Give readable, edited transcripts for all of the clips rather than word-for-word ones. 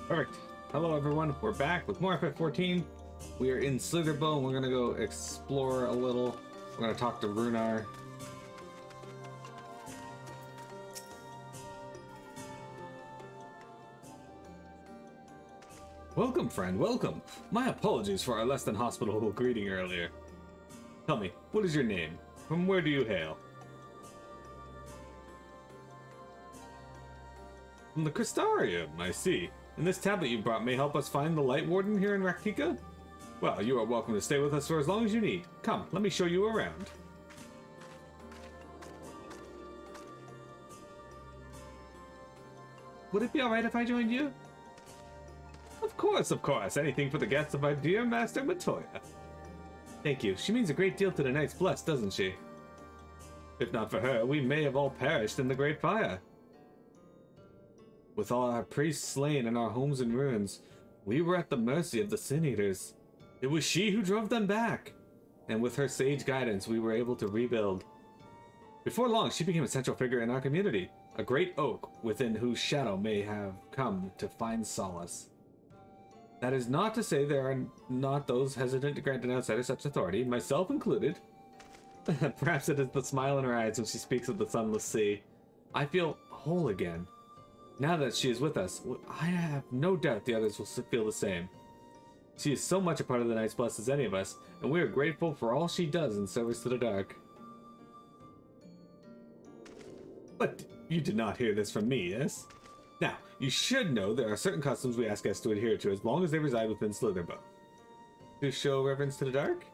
Perfect. Hello everyone, we're back with more FF14. We are in Slitherbow and we're gonna go explore a little. We're gonna talk to Runar. Welcome, friend, welcome. My apologies for our less than hospitable greeting earlier. Tell me, what is your name? From where do you hail? From the Crystarium, I see. And this tablet you brought may help us find the Light Warden here in Raktika? Well, you are welcome to stay with us for as long as you need. Come, let me show you around. Would it be alright if I joined you? Of course, of course. Anything for the guests of our dear Master Matoya. Thank you. She means a great deal to the Knights Blessed, doesn't she? If not for her, we may have all perished in the Great Fire. With all our priests slain and our homes in ruins, we were at the mercy of the Sin Eaters. It was she who drove them back, and with her sage guidance, we were able to rebuild. Before long, she became a central figure in our community, a great oak within whose shadow may have come to find solace. That is not to say there are not those hesitant to grant an outsider such authority, myself included. Perhaps it is the smile in her eyes when she speaks of the sunless sea. I feel whole again. Now that she is with us, I have no doubt the others will feel the same. She is so much a part of the Knights Blessed as any of us, and we are grateful for all she does in service to the dark. But you did not hear this from me, yes? Now, you should know there are certain customs we ask guests to adhere to as long as they reside within Slitherbow. To show reverence to the dark?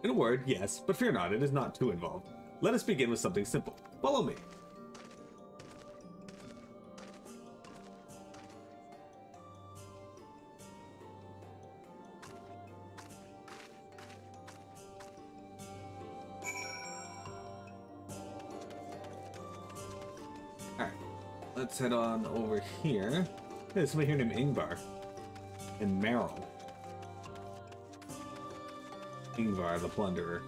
In a word, yes, but fear not, it is not too involved. Let us begin with something simple. Follow me. Let's head on over here. There's somebody here named Ingvar. And Meryl. Ingvar the Plunderer.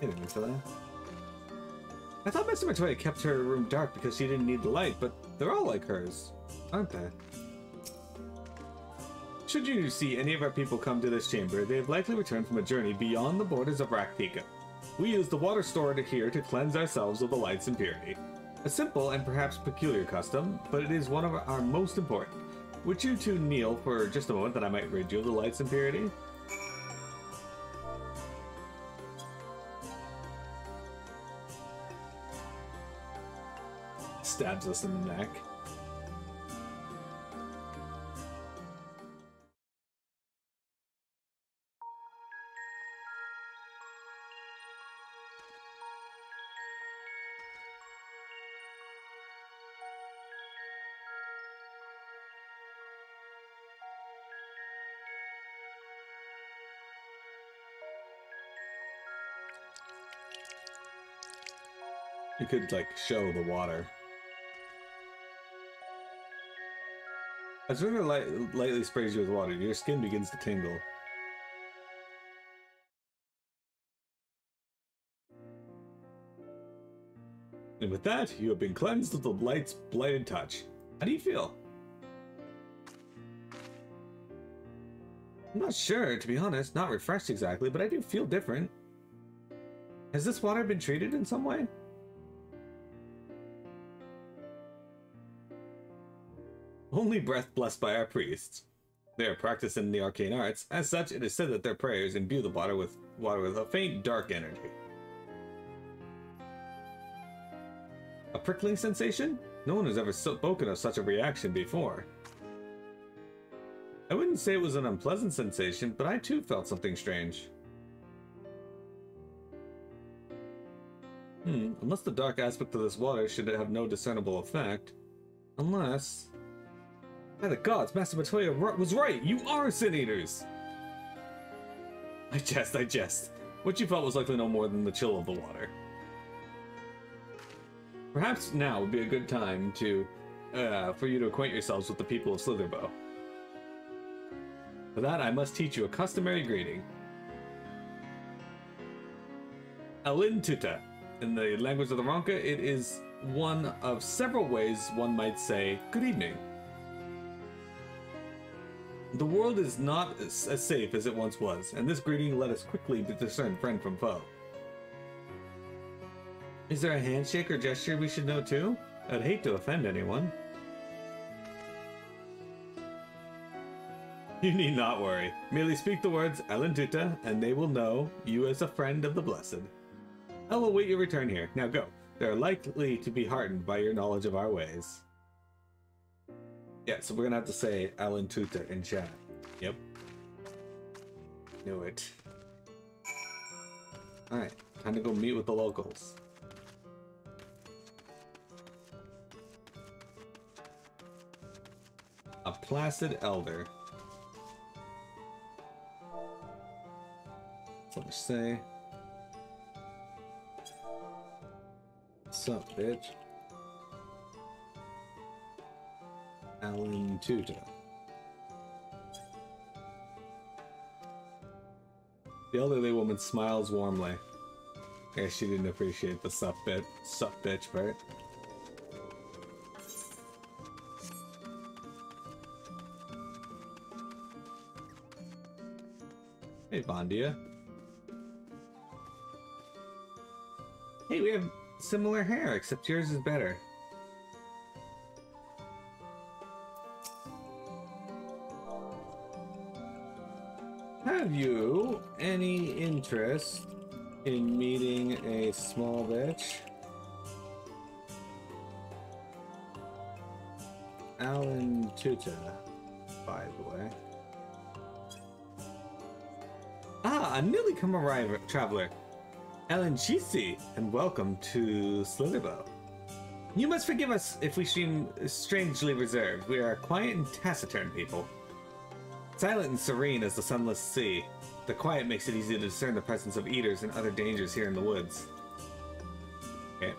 Hey, Minnesota. I thought Mr. Matoya kept her room dark because she didn't need the light, but they're all like hers, aren't they? Should you see any of our people come to this chamber, they have likely returned from a journey beyond the borders of Raktika. We use the water stored here to cleanse ourselves of the light's impurity. A simple and perhaps peculiar custom, but it is one of our most important. Would you two kneel for just a moment that I might rid you of the light's impurity? Stabs us in the neck. You could, like, show the water. As River lightly sprays you with water, your skin begins to tingle. And with that, you have been cleansed of the light's blighted touch. How do you feel? I'm not sure, to be honest. Not refreshed exactly, but I do feel different. Has this water been treated in some way? Only breath blessed by our priests. They are practiced in the arcane arts. As such, it is said that their prayers imbue the water with a faint dark energy. A prickling sensation? No one has ever spoken of such a reaction before. I wouldn't say it was an unpleasant sensation, but I too felt something strange. Unless the dark aspect of this water should have no discernible effect. Unless... By the gods, Master Matoya was right! You are Sin Eaters! I jest. What you felt was likely no more than the chill of the water. Perhaps now would be a good time to, for you to acquaint yourselves with the people of Slitherbow. For that, I must teach you a customary greeting. Alin Tuta. In the language of the Ronka, it is one of several ways one might say, good evening. The world is not as safe as it once was, and this greeting let us quickly discern friend from foe. Is there a handshake or gesture we should know too? I'd hate to offend anyone. You need not worry. Merely speak the words Alentuta, and they will know you as a friend of the blessed. I will await your return here. Now go. They are likely to be heartened by your knowledge of our ways. Yeah, so we're gonna have to say Alentuta in chat. Yep. Knew it. Alright, time to go meet with the locals. A placid elder. So let's say. Sup, bitch? Alentuta. The elderly woman smiles warmly. I guess she didn't appreciate the sup bitch part. Hey, Bondia. Hey, we have similar hair, except yours is better. Have you any interest in meeting a small bitch? Alentuta, by the way. Ah, a newly come traveler. Alenchisi, and welcome to Slitherbow. You must forgive us if we seem strangely reserved. We are quiet and taciturn people. Silent and serene as the sunless sea, the quiet makes it easy to discern the presence of eaters and other dangers here in the woods. Okay.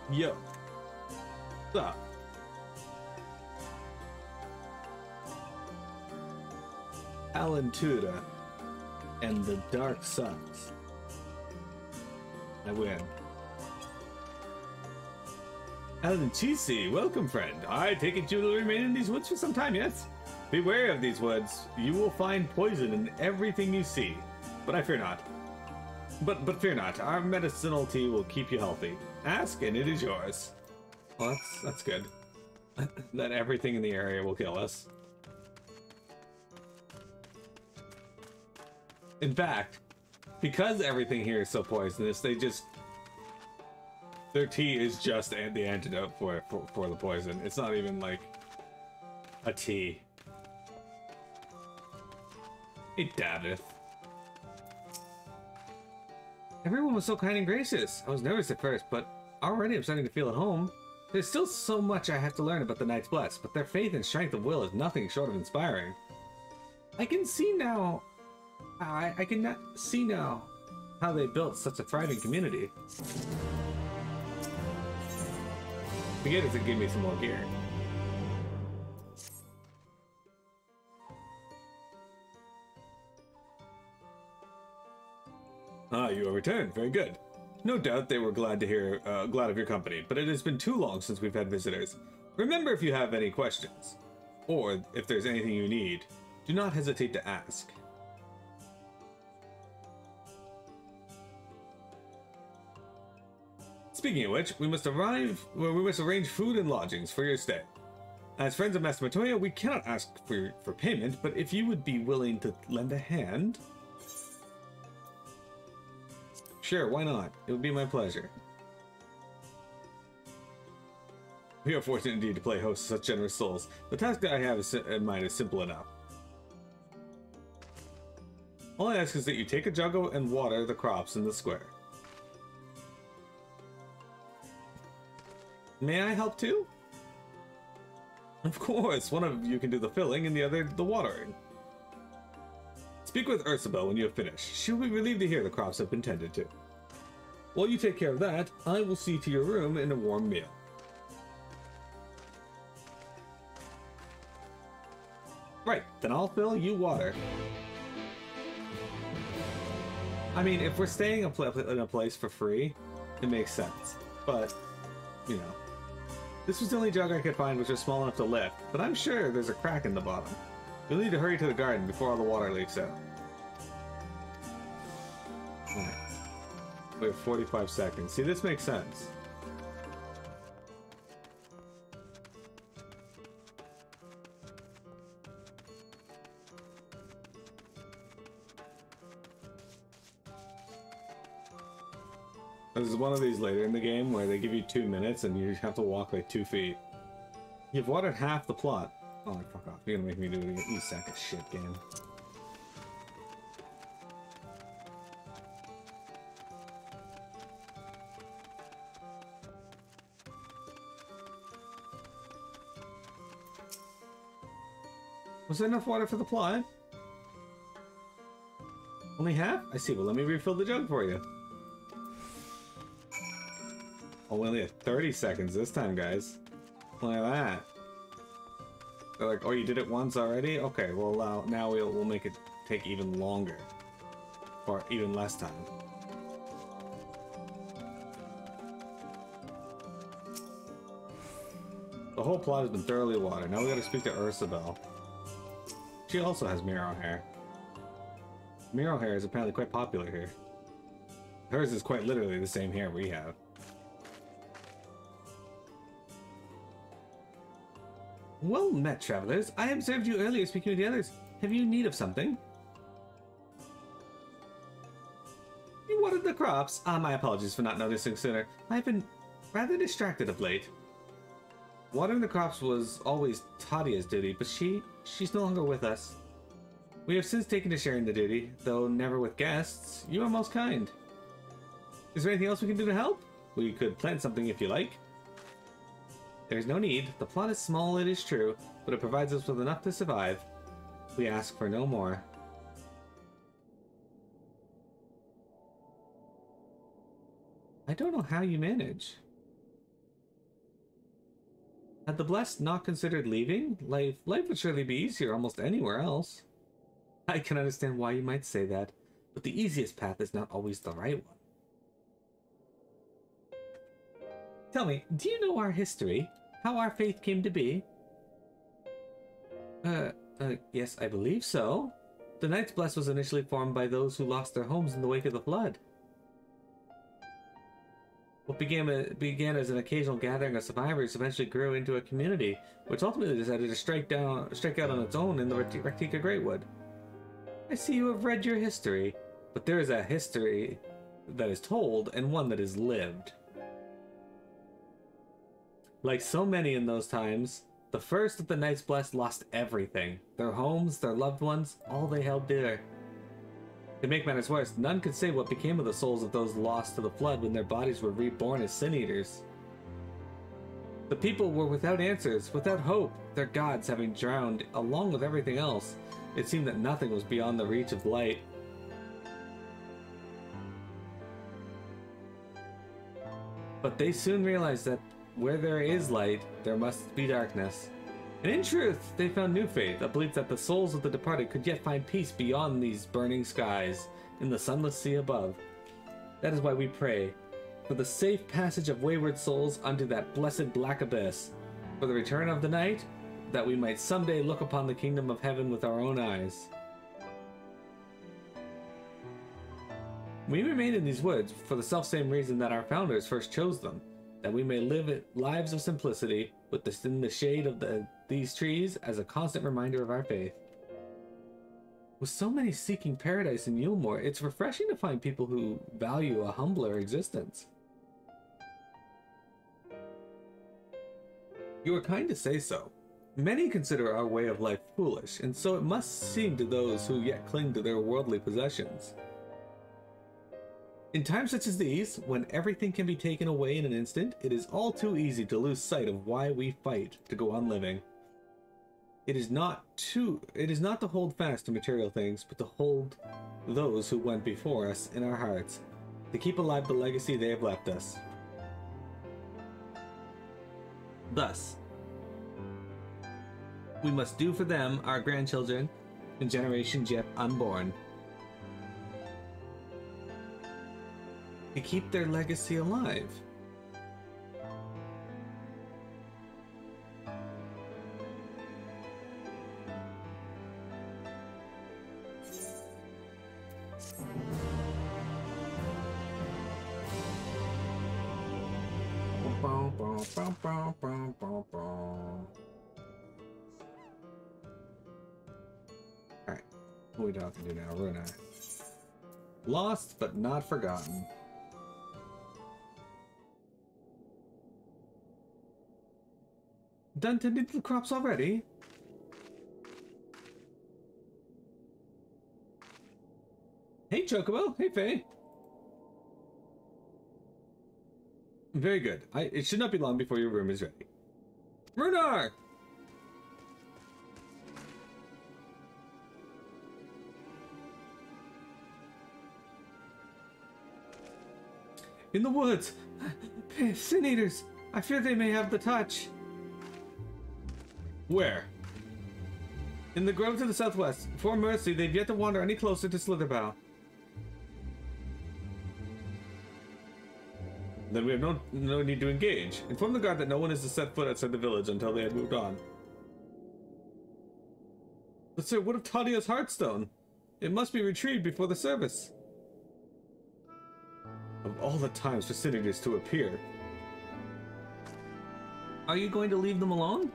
Yo. What's up? Alentuta and the Dark Suns. I win. Alenchisi, welcome friend. I take it you will remain in these woods for some time, yes? Beware of these woods. You will find poison in everything you see. But I fear not. But fear not. Our medicinal tea will keep you healthy. Ask and it is yours. Well, that's good. That everything in the area will kill us. In fact, because everything here is so poisonous, their tea is just the antidote for the poison. It's not even like a tea. It dabbeth. Everyone was so kind and gracious. I was nervous at first, but already I'm starting to feel at home. There's still so much I have to learn about the Knights Blessed, but their faith and strength of will is nothing short of inspiring. I can see now. I can see now how they built such a thriving community. Forget it to give me some more gear. Ah, you have returned. Very good. No doubt they were glad of your company, but it has been too long since we've had visitors. Remember, if you have any questions, or if there's anything you need, do not hesitate to ask. Speaking of which, we must arrange food and lodgings for your stay. As friends of Master Matoya, we cannot ask for payment, but if you would be willing to lend a hand... Sure, why not? It would be my pleasure. We are fortunate indeed to play host to such generous souls. The task that I have in mind is simple enough. All I ask is that you take a jug and water the crops in the square. May I help too? Of course, one of you can do the filling and the other the watering. Speak with Ursabel when you have finished. She'll be relieved to hear the crops have been tended to. While you take care of that, I will see to your room and a warm meal. Right, then I'll fill you water. I mean, if we're staying in a place for free, it makes sense. But, you know, this was the only jug I could find which was small enough to lift, but I'm sure there's a crack in the bottom. You'll need to hurry to the garden before all the water leaks out. Alright. We have 45 seconds. See, this makes sense. There's one of these later in the game where they give you 2 minutes and you have to walk like 2 feet. You've watered half the plot. Oh, fuck off. You're gonna make me do it again. You sack of shit game. Was there enough water for the plot? Only half? I see. Well, let me refill the jug for you. Oh, we only have 30 seconds this time, guys. Look at that. They're like, oh, you did it once already? Okay, well, now we'll make it take even longer. Or even less time. The whole plot has been thoroughly watered. Now we gotta speak to Ursabel. She also has Miro hair. Miro hair is apparently quite popular here. Hers is quite literally the same hair we have. Well met, travelers. I observed you earlier speaking with the others. Have you need of something? You watered the crops? My apologies for not noticing sooner. I've been rather distracted of late. Watering the crops was always Tadia's duty, but she's no longer with us. We have since taken to sharing the duty, though never with guests. You are most kind. Is there anything else we can do to help? We could plant something if you like. There is no need. The plot is small, it is true, but it provides us with enough to survive. We ask for no more. I don't know how you manage. Had the Blessed not considered leaving? Life would surely be easier almost anywhere else. I can understand why you might say that, but the easiest path is not always the right one. Tell me, do you know our history? How our faith came to be? Yes, I believe so. The Knights Blessed was initially formed by those who lost their homes in the wake of the flood. What began as an occasional gathering of survivors eventually grew into a community, which ultimately decided to strike out on its own in the Raktika Greatwood. I see you have read your history, but there is a history that is told and one that is lived. Like so many in those times, the first of the Knights Blessed lost everything. Their homes, their loved ones, all they held dear. To make matters worse, none could say what became of the souls of those lost to the flood when their bodies were reborn as Sin Eaters. The people were without answers, without hope, their gods having drowned along with everything else. It seemed that nothing was beyond the reach of light. But they soon realized that where there is light, there must be darkness. And in truth, they found new faith, a belief that the souls of the departed could yet find peace beyond these burning skies, in the sunless sea above. That is why we pray, for the safe passage of wayward souls unto that blessed black abyss, for the return of the night, that we might someday look upon the kingdom of heaven with our own eyes. We remain in these woods for the selfsame reason that our founders first chose them, that we may live lives of simplicity in the shade of these trees as a constant reminder of our faith. With so many seeking paradise in Yulmore, it's refreshing to find people who value a humbler existence. You are kind to say so. Many consider our way of life foolish, and so it must seem to those who yet cling to their worldly possessions. In times such as these, when everything can be taken away in an instant, it is all too easy to lose sight of why we fight to go on living. It is not to hold fast to material things, but to hold those who went before us in our hearts, to keep alive the legacy they have left us. Thus, we must do for them, our grandchildren, and generations yet unborn, to keep their legacy alive. Alright, what we don't have to do now, Runa. Lost but not forgotten. Done tending to the crops already? Hey Chocobo, hey Faye. Very good. It should not be long before your room is ready. Runar! In the woods! Sin eaters! I fear they may have the touch. Where? In the grove to the southwest. For mercy, they've yet to wander any closer to Slitherbough. Then we have no need to engage. Inform the guard that no one is to set foot outside the village until they had moved on. But sir, what of Tadia's Heartstone? It must be retrieved before the service. Of all the times for sin eaters to appear. Are you going to leave them alone?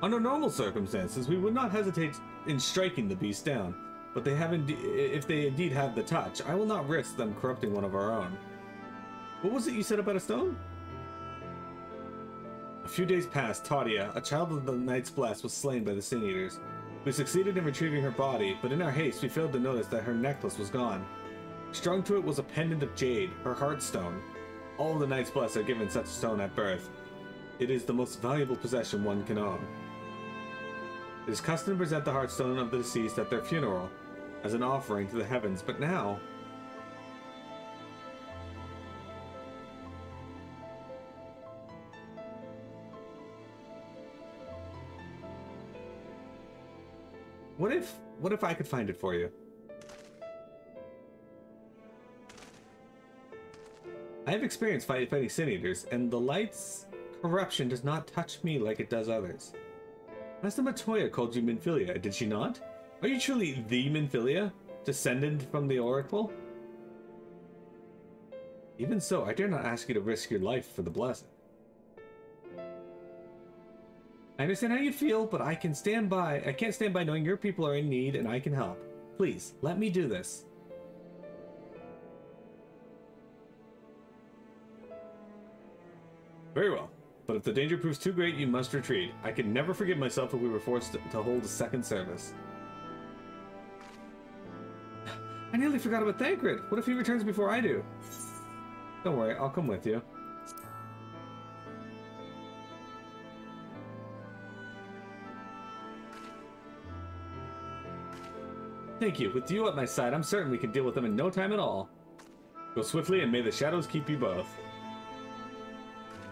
Under normal circumstances, we would not hesitate in striking the beast down, but if they indeed have the touch, I will not risk them corrupting one of our own. What was it you said about a stone? A few days past, Tadia, a child of the Knight's Blast, was slain by the Sin Eaters. We succeeded in retrieving her body, but in our haste we failed to notice that her necklace was gone. Strung to it was a pendant of jade, her Heartstone. All of the Knight's Blast are given such a stone at birth. It is the most valuable possession one can own. It is custom to present the Heartstone of the deceased at their funeral, as an offering to the heavens, but now... What if I could find it for you? I have experience fighting Sin Eaters, and the light's corruption does not touch me like it does others. Master Matoya called you Minfilia, did she not? Are you truly the Minfilia, descendant from the Oracle? Even so, I dare not ask you to risk your life for the blessing. I understand how you feel, but I can't stand by knowing your people are in need and I can help. Please, let me do this. Very well, but if the danger proves too great, you must retreat. I could never forgive myself if we were forced to hold a second service. I nearly forgot about Thancred. What if he returns before I do? Don't worry, I'll come with you. Thank you. With you at my side, I'm certain we can deal with them in no time at all. Go swiftly, and may the shadows keep you both.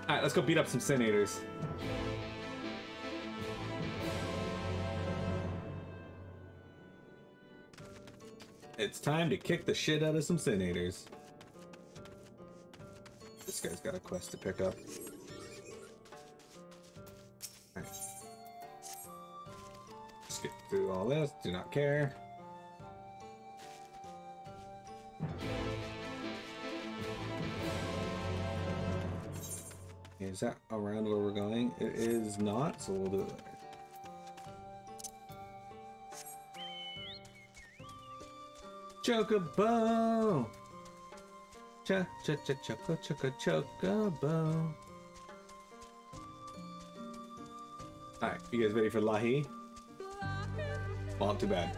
Alright, let's go beat up some Sin Eaters. It's time to kick the shit out of some Sin Eaters. This guy's got a quest to pick up. Alright. Skip through all this, do not care. Is that around where we're going? It is not, so we'll do it later. Chocobo! Chocobo. Alright, you guys ready for Lahi? Well, not too bad.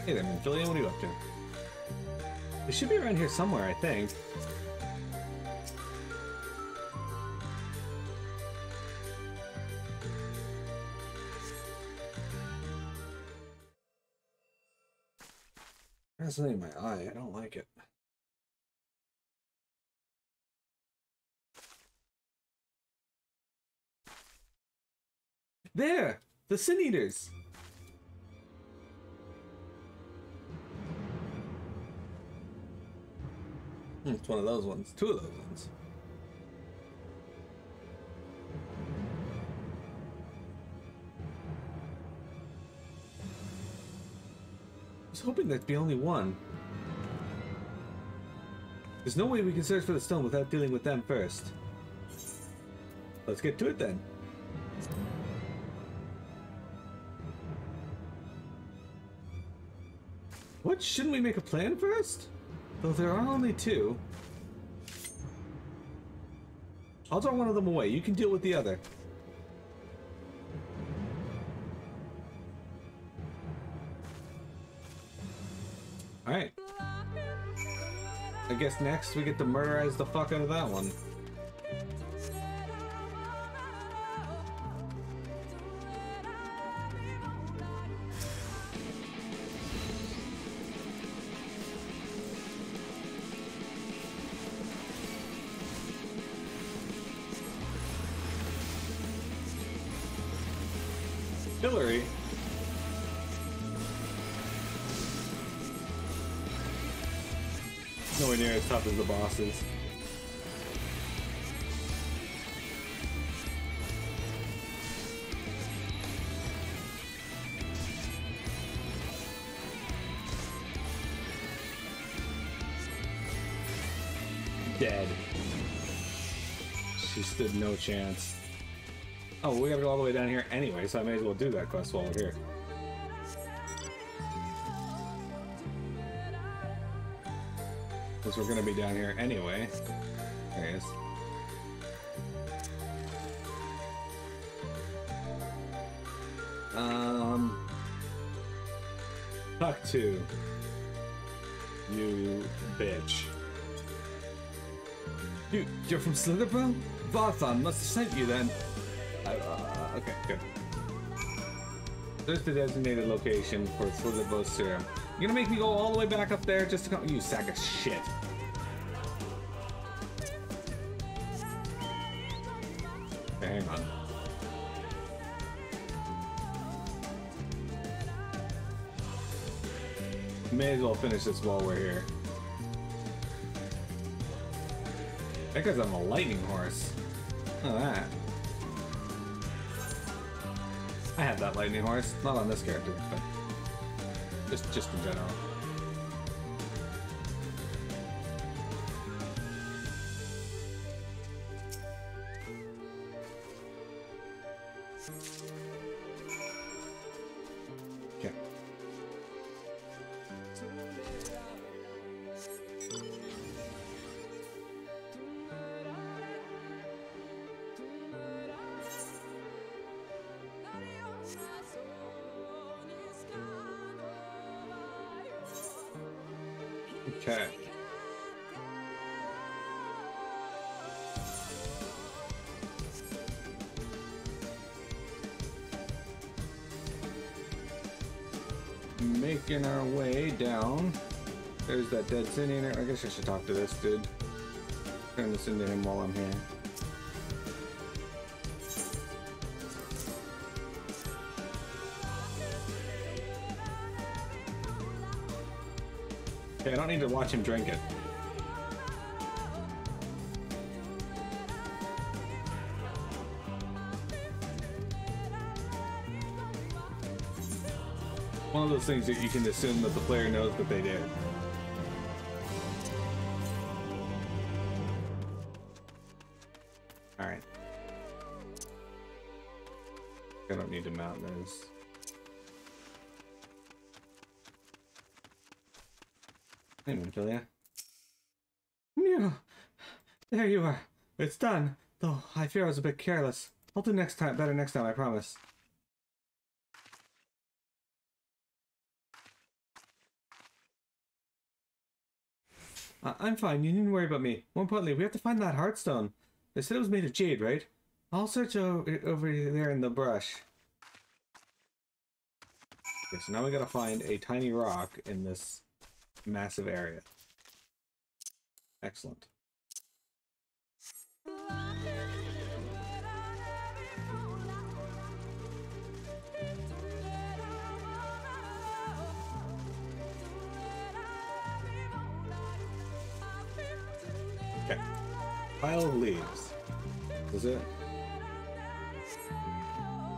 Hey there, Julian, what are you up to? It should be around here somewhere, I think. There's something in my eye. I don't like it. There! The Sin Eaters! It's one of those ones. Two of those ones. I was hoping that'd be only one. There's no way we can search for the stone without dealing with them first. Let's get to it then. What? Shouldn't we make a plan first? Though there are only two. I'll draw one of them away. You can deal with the other. Alright. I guess next we get to murderize the fuck out of that one. Hillary. Nowhere near as tough as the bosses. Dead. She stood no chance. Oh, we gotta go all the way down here anyway, so I may as well do that quest while we're here. Because we're gonna be down here anyway. There he is. Talk to you, bitch. You're from Slitherbro? Varthon must have sent you then. Okay, good. There's the designated location for Slitherbro serum. You're gonna make me go all the way back up there just to come? You sack of shit. Okay, hang on. May as well finish this while we're here. That guy's on a lightning horse. Look at that. I have that lightning horse. Not on this character, but just in general. Okay. Okay. Making our way down. There's that dead Sin Eater. I guess I should talk to this dude. Turn this into him while I'm here. Okay, I don't need to watch him drink it. One of those things that you can assume that the player knows that they did. Alright. I don't need to mount those. Hey, Julia. Yeah, there you are. It's done. Though I fear I was a bit careless. I'll do better next time, I promise. I'm fine. You needn't worry about me. More importantly, we have to find that heartstone. They said it was made of jade, right? I'll search over there in the brush. Okay, so now we gotta find a tiny rock in this massive area. Excellent. Okay. Pile of leaves. Is it?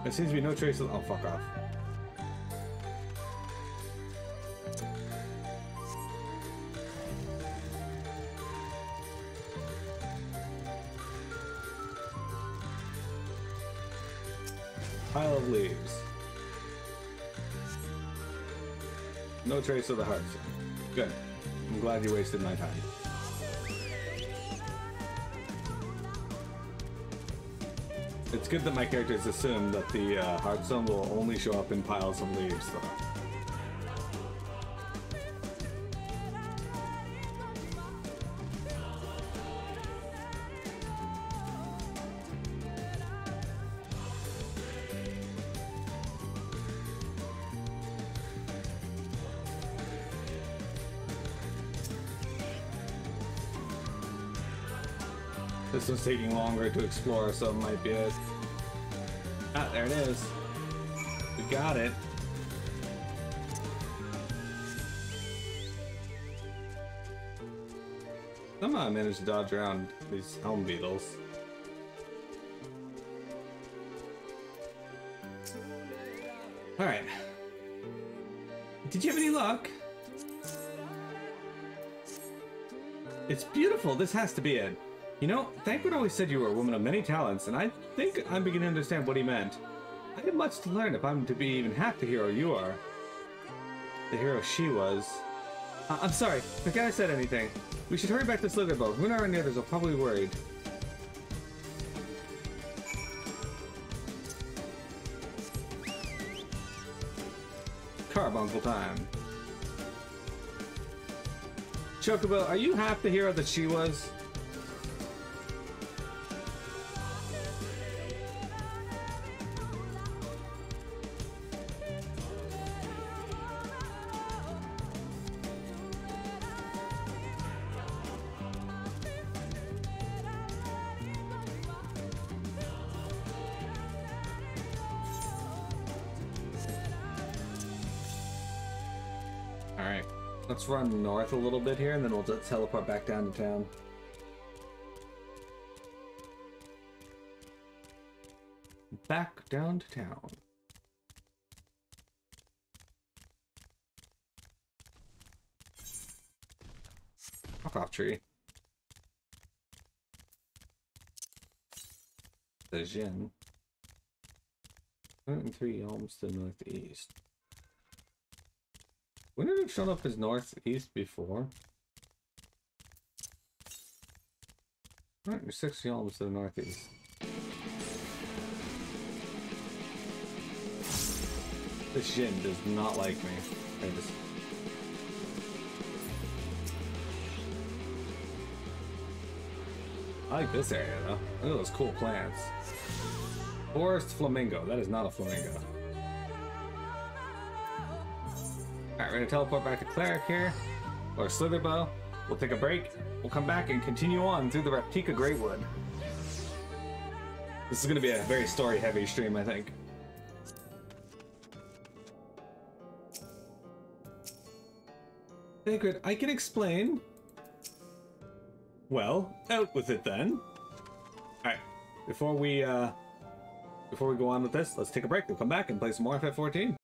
There seems to be no trace of... Oh, fuck off. Pile of leaves. No trace of the hearts. Good. I'm glad you wasted my time. It's good that my characters assume that the heartstone will only show up in piles of leaves, though. This one's taking longer to explore, so it might be it. Ah, there it is. We got it. Somehow I managed to dodge around these helm beetles. Alright. Did you have any luck? It's beautiful. This has to be it. You know, Thancred always said you were a woman of many talents, and I think I'm beginning to understand what he meant. I have much to learn if I'm to be even half the hero you are. The hero she was. I'm sorry, forget I said anything. We should hurry back to Slitherbow. Runar and the others are probably worried. Carbuncle time. Chocobo, are you half the hero that she was? Alright, let's run north a little bit here and then we'll just teleport back down to town. Back down to town. Fuck off, tree. The Jin. 103 elms to the northeast. Wouldn't it have shown up as northeast before? 160 elms to the northeast. This Jin does not like me. I like this area though. Look at those cool plants. Forest flamingo. That is not a flamingo. Alright, we're gonna teleport back to Cleric here. Or Slitherbow. We'll take a break. We'll come back and continue on through the Raptika Greatwood. This is gonna be a very story heavy stream, I think. Sacred, I can explain. Well, out with it then. Alright, before we go on with this, let's take a break. We'll come back and play some more FF14.